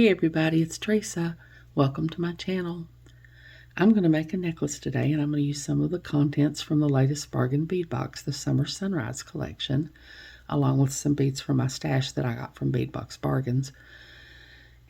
Hey everybody, it's Teresa. Welcome to my channel. I'm going to make a necklace today, and I'm going to use some of the contents from the latest bargain bead box, the Summer Sunrise collection, along with some beads from my stash that I got from Bead Box Bargains.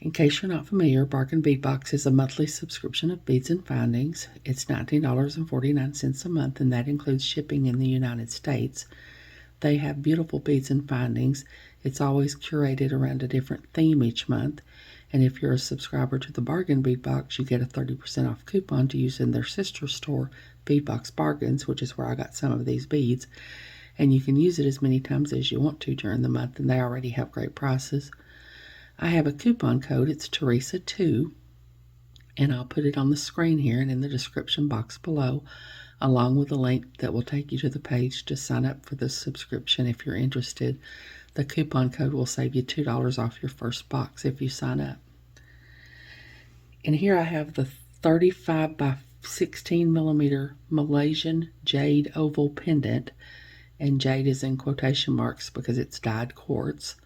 In case you're not familiar, Bargain Bead Box is a monthly subscription of beads and findings. It's $19.49 a month, and that includes shipping in the United States. They have beautiful beads and findings. It's always curated around a different theme each month. And if you're a subscriber to the Bargain Bead Box, you get a 30% off coupon to use in their sister store, Bead Box Bargains, which is where I got some of these beads. And you can use it as many times as you want to during the month, and they already have great prices. I have a coupon code. It's Teresa2, and I'll put it on the screen here and in the description box below, along with a link that will take you to the page to sign up for the subscription if you're interested. The coupon code will save you $2 off your first box if you sign up. And here I have the 35 by 16 millimeter Malaysian jade oval pendant, and jade is in quotation marks because it's dyed quartz,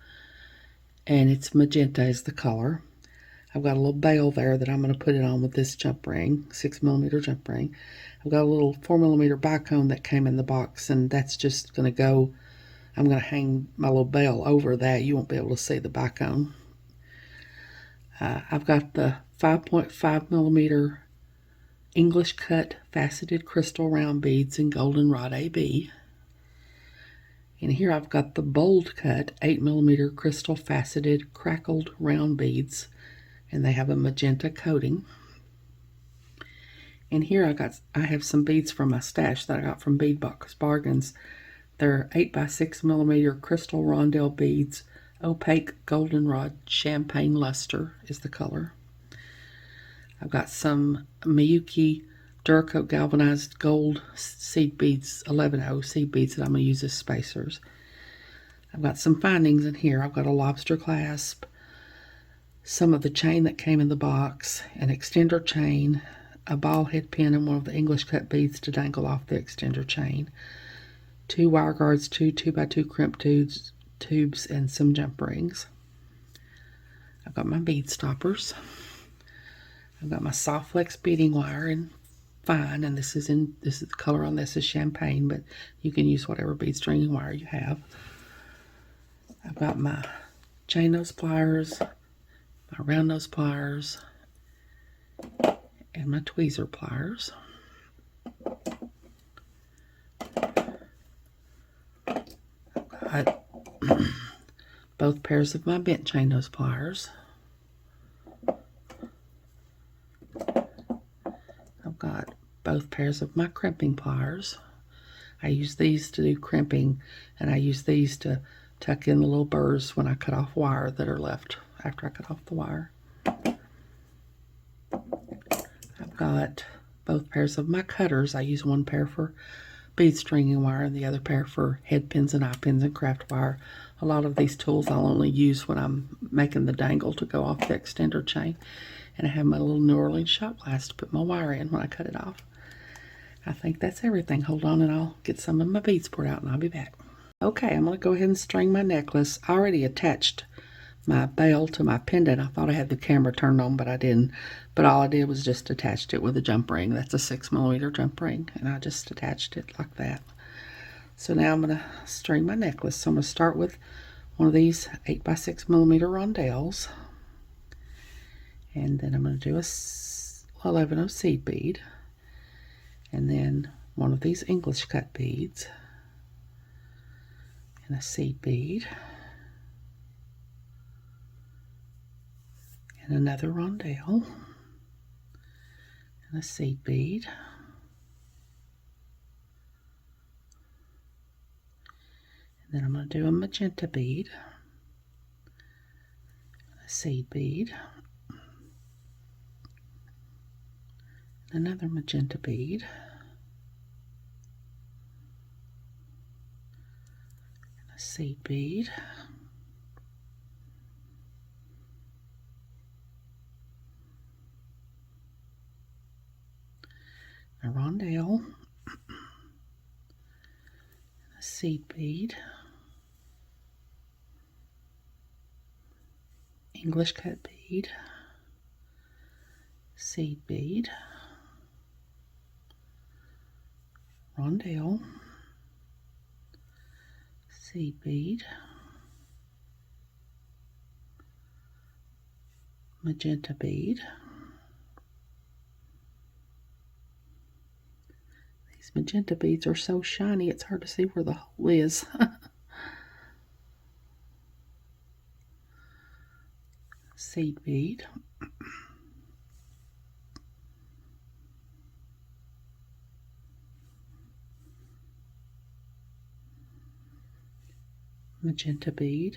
and it's magenta is the color. I've got a little bail there that I'm going to put it on with this jump ring, 6 millimeter jump ring. I've got a little 4 millimeter bicone that came in the box, and that's just going to go, I'm going to hang my little bail over that. You won't be able to see the bicone. I've got the 5.5 millimeter English cut faceted crystal round beads in Goldenrod AB. And here I've got the bold cut 8 millimeter crystal faceted crackled round beads, and they have a magenta coating. And here I have some beads from my stash that I got from Bead Box Bargains. They're 8 by 6 millimeter crystal rondelle beads, opaque goldenrod champagne luster is the color. I've got some Miyuki Duracoat galvanized gold seed beads, 11-0 seed beads that I'm going to use as spacers. I've got some findings in here. I've got a lobster clasp, some of the chain that came in the box, an extender chain, a ball head pin, and one of the English cut beads to dangle off the extender chain, 2 wire guards, 2 2x2 crimp tubes, and some jump rings. I've got my bead stoppers. I've got my soft flex beading wire in fine, and this is the color on this is champagne, but you can use whatever bead stringing wire you have. I've got my chain nose pliers, my round nose pliers, and my tweezer pliers. I've got both pairs of my bent chain nose pliers. I've got both pairs of my crimping pliers. I use these to do crimping, and I use these to tuck in the little burrs when I cut off wire that are left after I cut off the wire. I've got both pairs of my cutters. I use one pair for bead stringing wire and the other pair for head pins and eye pins and craft wire. A lot of these tools I'll only use when I'm making the dangle to go off the extender chain. And I have my little New Orleans shot glass to put my wire in when I cut it off. I think that's everything. Hold on and I'll get some of my beads poured out and I'll be back. Okay, I'm going to go ahead and string my necklace. I already attached my bail to my pendant. I thought I had the camera turned on, but I didn't. But all I did was just attached it with a jump ring. That's a 6 millimeter jump ring, and I just attached it like that. So now I'm going to string my necklace. So I'm going to start with one of these 8 by 6 millimeter rondelles, and then I'm going to do a 11-0 seed bead, and then one of these English cut beads, and a seed bead, and another rondelle, and a seed bead, and then I'm going to do a magenta bead, and a seed bead, and another magenta bead, and a seed bead, a rondelle, a seed bead, English cut bead, bead, seed bead, rondelle, seed bead, magenta bead. These magenta beads are so shiny it's hard to see where the hole is. Seed bead, magenta bead,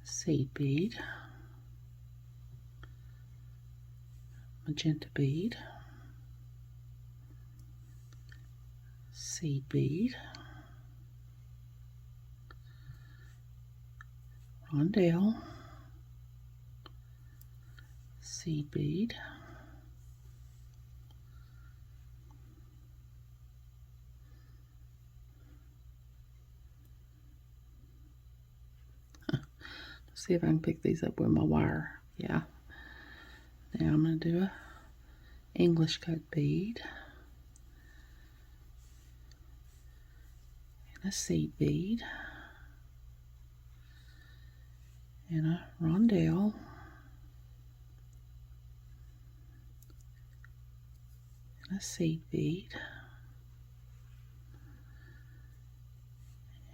seed bead, magenta bead, seed bead, rondelle, seed bead, see if I can pick these up with my wire. Yeah. Now I'm going to do a English cut bead and a seed bead and a rondelle and a seed bead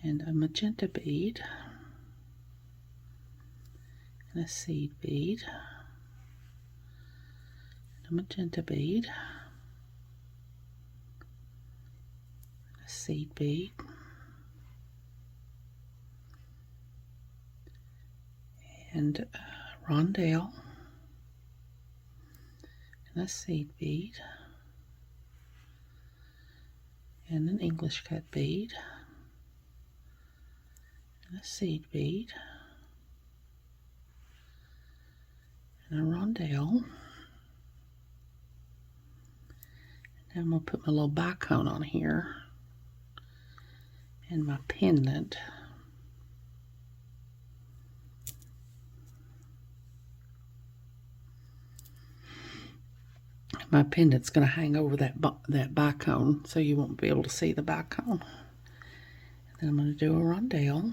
and a magenta bead and a seed bead and a magenta bead, a seed bead, and a rondelle and a seed bead and an English cut bead and a seed bead and a rondelle. And I'm going to put my little bicone on here and my pendant. My pendant's going to hang over that bicone, so you won't be able to see the bicone. And then I'm going to do a rondelle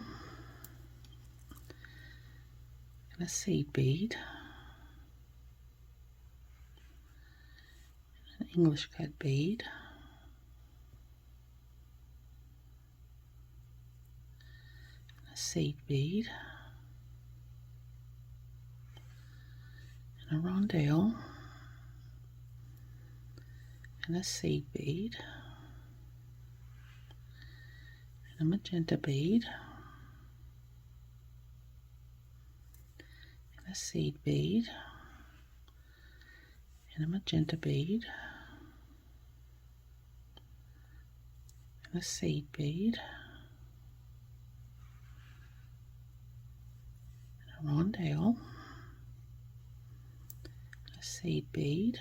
and a seed bead, an English cut bead, and a seed bead, and a rondelle, and a seed bead, and a magenta bead, and a seed bead, and a magenta bead, and a seed bead, and a rondelle, and a seed bead,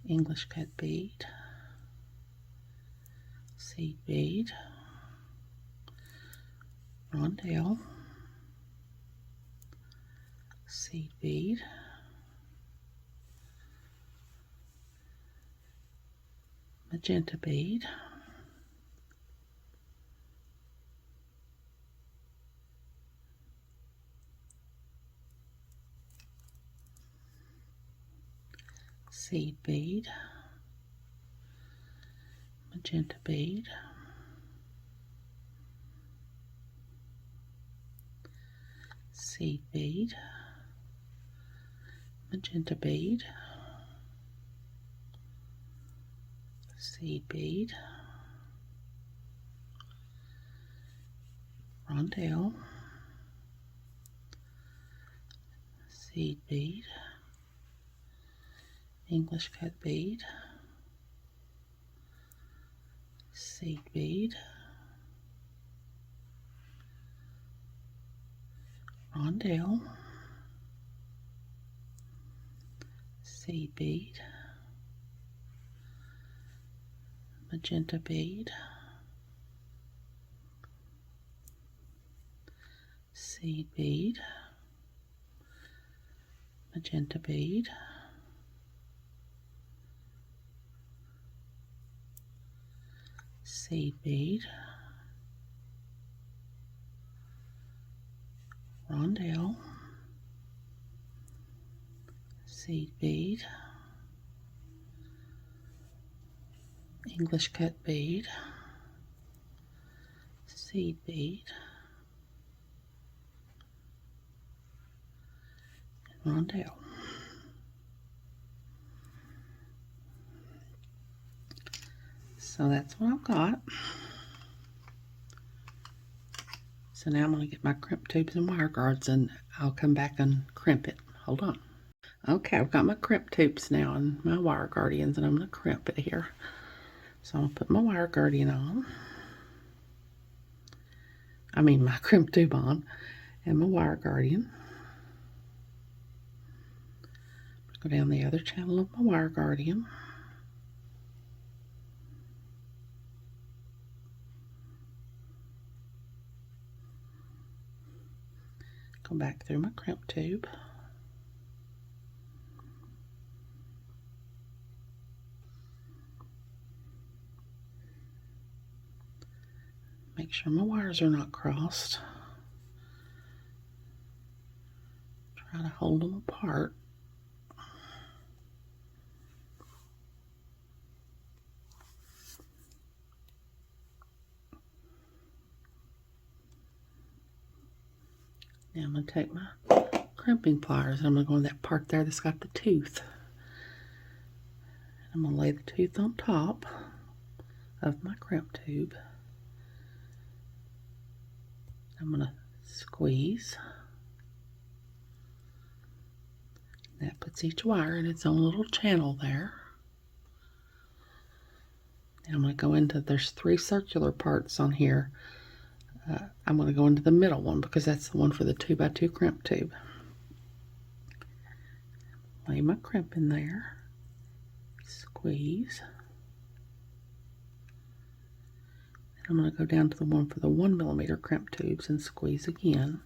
English cut bead, seed bead, rondelle, seed bead, magenta bead, seed bead, magenta bead, seed bead, magenta bead, seed bead, rondelle, seed bead, English cut bead, seed bead, rondelle, seed bead, magenta bead, seed bead, magenta bead, seed bead, rondelle, seed bead, English cut bead, seed bead, and rondelle. So that's what I've got. So now I'm going to get my crimp tubes and wire guards, and I'll come back and crimp it. Hold on. Okay, I've got my crimp tubes now and my wire guardians, and I'm going to crimp it here. So I'm going to put my wire guardian on. I mean my crimp tube on, and my wire guardian. Go down the other channel of my wire guardian. Go back through my crimp tube. Make sure my wires are not crossed. Try to hold them apart. Now I'm going to take my crimping pliers and I'm going to go in that part there that's got the tooth. I'm going to lay the tooth on top of my crimp tube. I'm going to squeeze. That puts each wire in its own little channel there. Now I'm going to go into, there's 3 circular parts on here. I'm going to go into the middle one because that's the one for the 2x2 crimp tube. Lay my crimp in there. Squeeze. I'm going to go down to the one for the 1mm crimp tubes and squeeze again,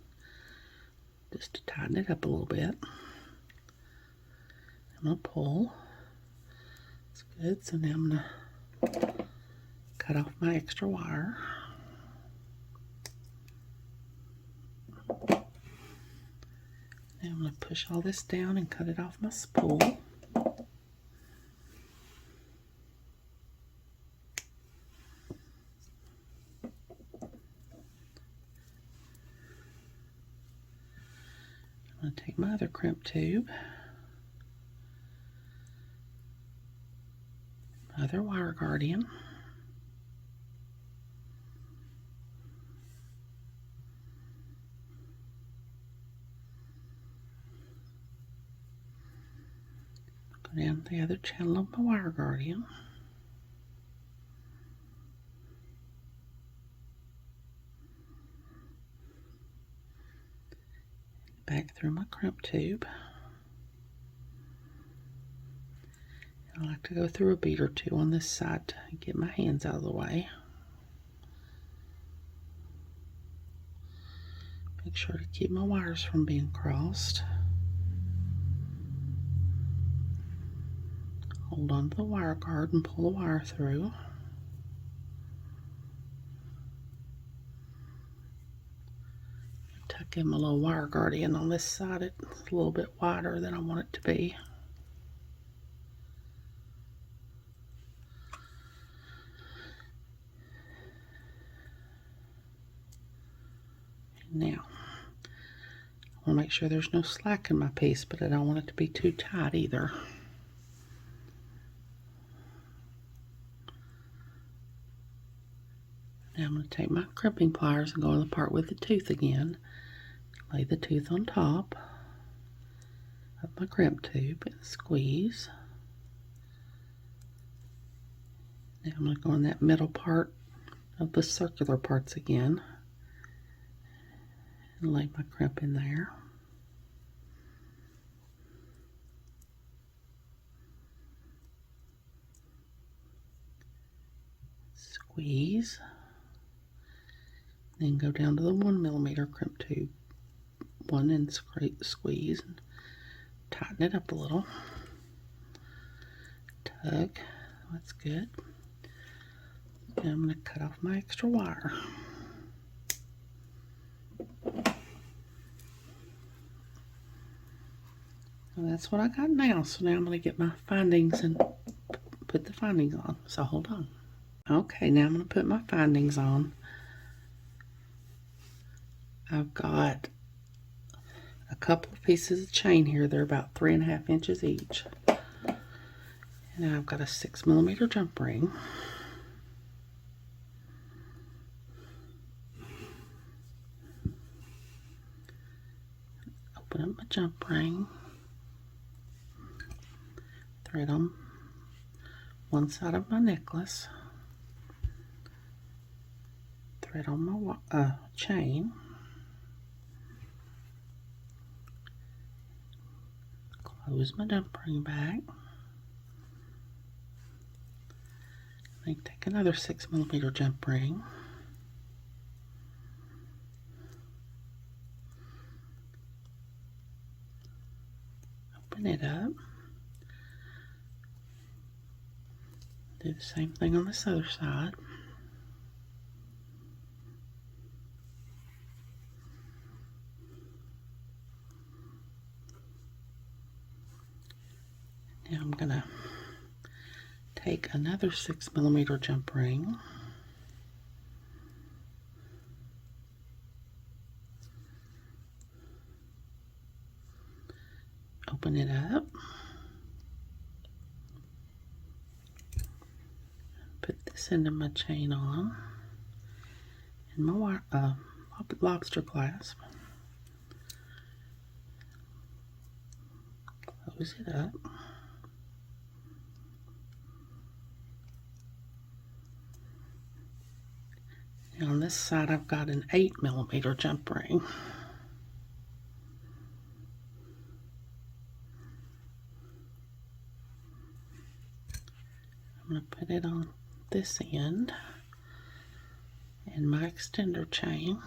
just to tighten it up a little bit. I'm going to pull. That's good. So now I'm going to cut off my extra wire. Now I'm going to push all this down and cut it off my spool. I'm going to take my other crimp tube, my other wire guardian, go down the other channel of my wire guardian, back through my crimp tube. I like to go through a bead or two on this side to get my hands out of the way. Make sure to keep my wires from being crossed. Hold on to the wire guard and pull the wire through. Tuck in my little wire guardian on this side. It's a little bit wider than I want it to be. Now, I want to make sure there's no slack in my piece, but I don't want it to be too tight either. Now I'm going to take my crimping pliers and go in the part with the tooth again. Lay the tooth on top of my crimp tube and squeeze. Now I'm going to go in that middle part of the circular parts again and lay my crimp in there. Squeeze. Then go down to the 1mm crimp tube one and squeeze and tighten it up a little. Tug. That's good. And I'm going to cut off my extra wire. And that's what I got now. So now I'm going to get my findings and put the findings on. So hold on. Okay, now I'm going to put my findings on. I've got a couple of pieces of chain here. They're about 3.5 inches each. And I've got a 6mm jump ring. Open up my jump ring. Thread on one side of my necklace. Thread on my chain. Close my jump ring back. Then take another 6mm jump ring. Open it up. Do the same thing on this other side. Now I'm going to take another 6mm jump ring. Open it up. Put this into my chain on. And my lobster clasp. Close it up. And on this side I've got an 8mm jump ring. I'm going to put it on this end and my extender chain.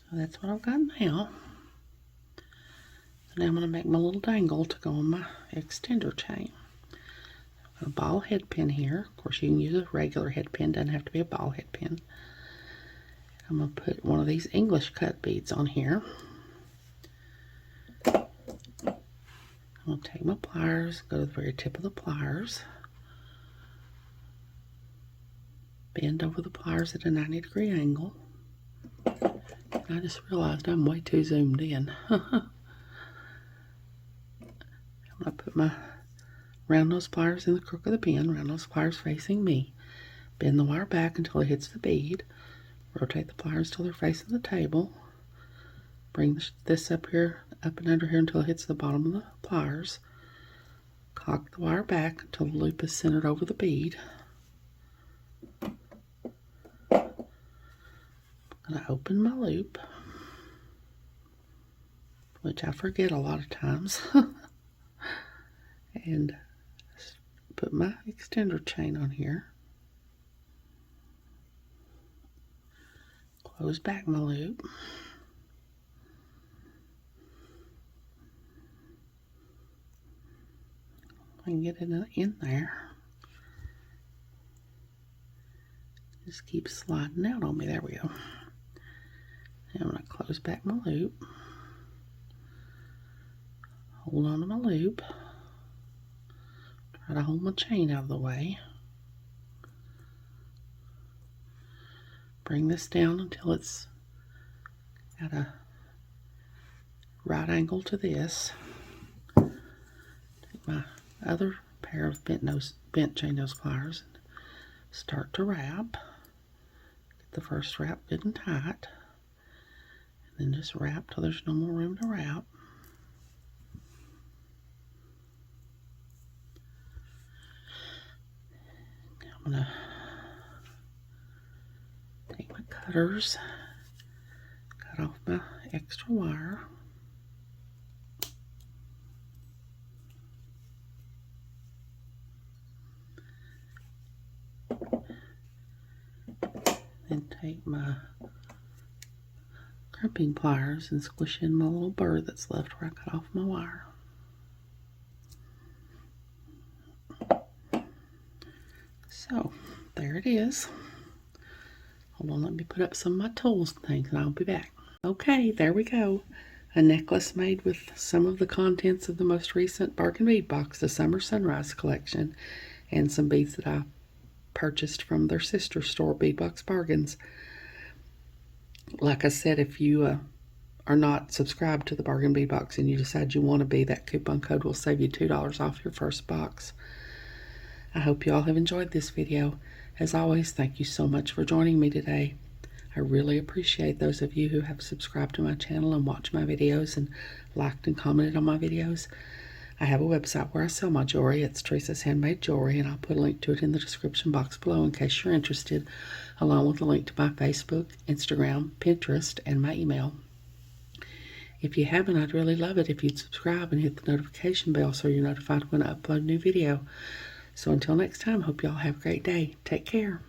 So that's what I've got now. So now I'm going to make my little dangle to go on my extender chain. I've got a ball head pin here. Of course, you can use a regular head pin, doesn't have to be a ball head pin. I'm going to put one of these English cut beads on here. I'm going to take my pliers, go to the very tip of the pliers, bend over the pliers at a 90-degree angle. I just realized I'm way too zoomed in. I'm going to put my round nose pliers in the crook of the pin, round nose pliers facing me. Bend the wire back until it hits the bead. Rotate the pliers till they're facing the table. Bring this up here, up and under here until it hits the bottom of the pliers. Cock the wire back until the loop is centered over the bead. I'm going to open my loop, which I forget a lot of times, and put my extender chain on here. Close back my loop. I can get it in there. Just keep sliding out on me. There we go. Now I'm going to close back my loop. Hold on to my loop. Try to hold my chain out of the way. Bring this down until it's at a right angle to this. Take my other pair of bent chain nose pliers and start to wrap. Get the first wrap good and tight. And then just wrap till there's no more room to wrap. I'm going to take my cutters Cut off my extra wire. Then take my crimping pliers and squish in my little burr that's left where I cut off my wire. So, there it is. Hold on, let me put up some of my tools and things and I'll be back. Okay, there we go. A necklace made with some of the contents of the most recent Bargain Bead box, the Summer Sunrise collection, and some beads that I purchased from their sister store, Beadbox Bargains. Like I said, if you are not subscribed to the Bargain Bead box and you decide you want to be, that coupon code will save you $2 off your first box. I hope you all have enjoyed this video. As always, thank you so much for joining me today. I really appreciate those of you who have subscribed to my channel and watched my videos and liked and commented on my videos. I have a website where I sell my jewelry. It's Teresa's Handmade Jewelry, and I'll put a link to it in the description box below in case you're interested, along with a link to my Facebook, Instagram, Pinterest, and my email. If you haven't, I'd really love it if you'd subscribe and hit the notification bell so you're notified when I upload a new video. So until next time, hope y'all have a great day. Take care.